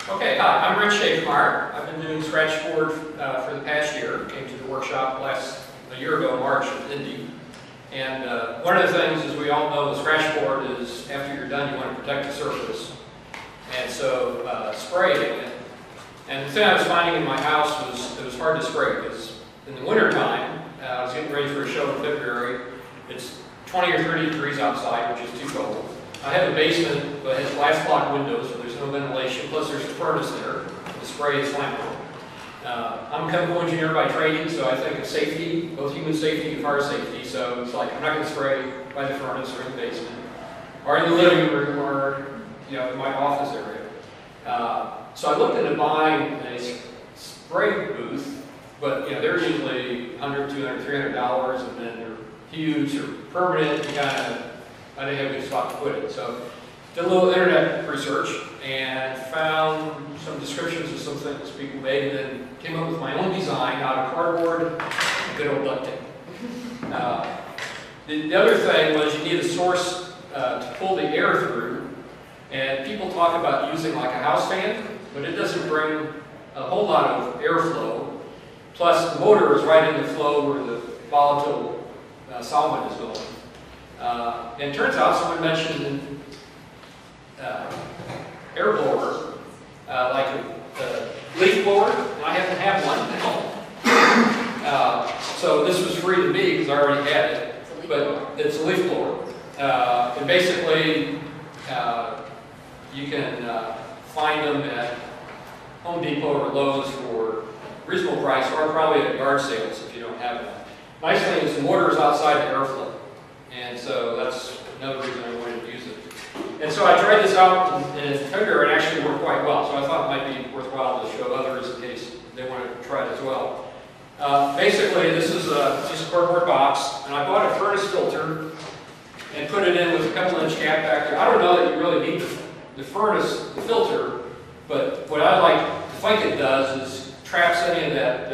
Okay, hi, I'm Rich Shafmar. I've been doing Scratchboard for the past year. Came to the workshop a year ago, March, at Indy. And one of the things, as we all know, the Scratchboard is, after you're done, you want to protect the surface. And so spraying it. And the thing I was finding in my house was it was hard to spray because in the wintertime, I was getting ready for a show in February. It's 20 or 30 degrees outside, which is too cold. I have a basement that has glass block windows, so there's no ventilation, plus there's a furnace there. The spray is flammable. I'm a chemical engineer by training, so I think of safety, both human safety and fire safety. So it's like I'm not going to spray by the furnace or in the basement, or in the living room, or in my office area. So I looked into buying a spray booth, but they're usually $100, $200, $300, and then they're huge or permanent. I didn't have a good spot to put it. So did a little internet research and found some descriptions of some things people made, and then came up with my own design out of cardboard and good old duct tape. The other thing was you need a source to pull the air through, and people talk about using like a house fan, but it doesn't bring a whole lot of airflow. Plus the motor is right in the flow where the volatile solvent is going. And it turns out someone mentioned air blower, like a leaf blower, and I happen to have one at home. So this was free to me because I already had it, but it's a leaf blower. And basically, you can find them at Home Depot or Lowe's for reasonable price, or probably at yard sales if you don't have them. Nice thing is the motor is outside the airflow. And so that's another reason I wanted to use it. And so I tried this out in February and actually worked quite well. So I thought it might be worthwhile to show others in case they want to try it as well. Basically, this is just a cardboard box, and I bought a furnace filter and put it in with a couple-inch cap back there. I don't know that you really need the filter, but what I like to think it does is traps any of that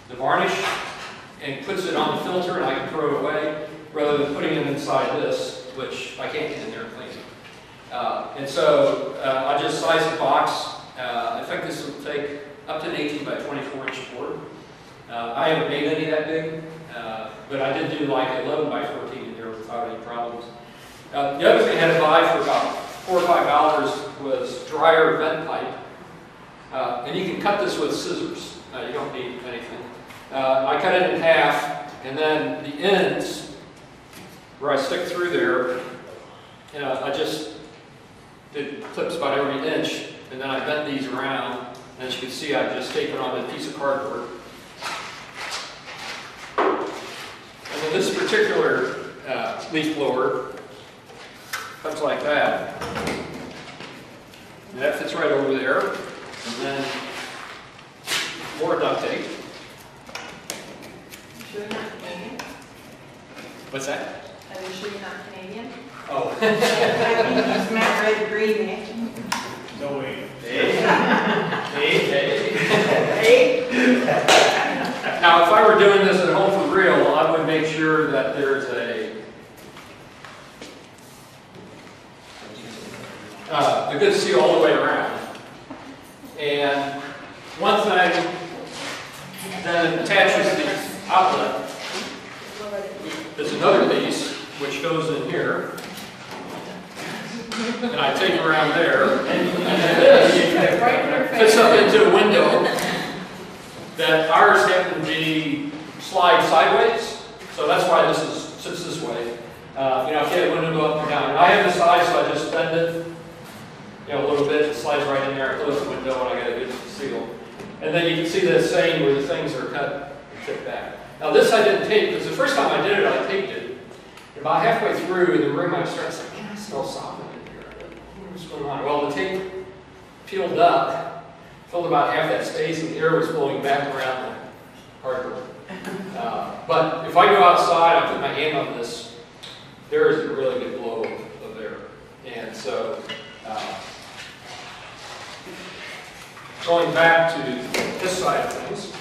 the varnish and puts it on the filter, and I can throw it away, rather than putting it inside this, which I can't get in there and clean. And so I just sized the box. I think this will take up to an 18 by 24 inch board. I haven't made any that big, but I did do like 11 by 14 in there without any problems. The other thing I had to buy for about $4 or $5 was dryer vent pipe. And you can cut this with scissors. You don't need anything. I cut it in half, and then the ends, where I stick through there, I just did clips about every inch, and then I bent these around, and as you can see, I just taped it on a piece of cardboard. And then this particular leaf blower comes like that. And that fits right over there, and then more duct tape. Sure you're not Canadian? What's that? Are you sure you're not Canadian? Oh. I think he's Matt Red Green, eh? No way. Hey. Hey? Now, if I were doing this at home for real, I would make sure that there's a good seal all the way around. And one thing then attaches the outlet. There's another piece which goes in here, and I take it around there, and this fits up into a window that ours happen to be slide sideways, so that's why this sits this way. If you have a window go up and down. I have the size, so I just bend it, a little bit. It slides right in there. I close the window, and I get a good seal. And then you can see the saying where the things are cut and fit back. Now this I didn't tape, because the first time I did it, I taped it. About halfway through in the room, I started saying, man, I smell solvent in here. What's going on? Well, the tape peeled up, filled about half that space, and the air was blowing back around the cardboard. But if I go outside, I put my hand on this, there is a really good blow of air. And so, going back to this side of things,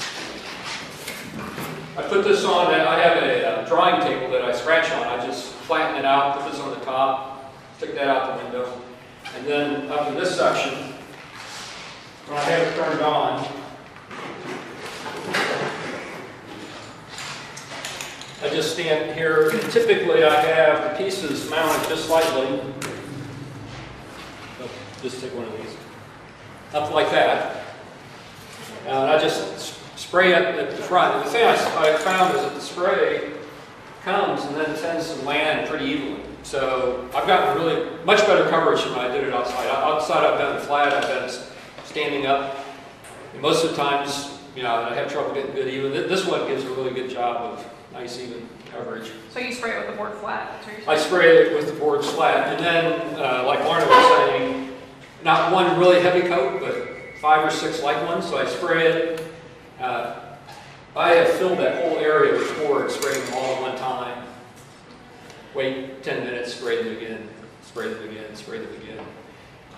I put this on, I have a drawing table that I scratch on. I just flatten it out, put this on the top, stick that out the window. And then up in this section, when I have it turned on, I just stand here. Typically I have the pieces mounted just slightly. Oh, just take one of these. Up like that. And I just spray it at the front. And the thing I found is that the spray comes and then tends to land pretty evenly. So I've gotten really much better coverage than when I did it outside. Outside I've done it flat, I've done it standing up. And most of the times, you know, I have trouble getting good even. This one gives a really good job of nice even coverage. So you spray it with the board flat? I spray it with the board flat. And then, like Lorna was saying, not one really heavy coat, but 5 or 6 light ones. So I spray it. I have filled that whole area with board, spraying them all at one time. Wait 10 minutes, spray them again, spray them again, spray them again.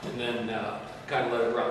And then kind of let it run.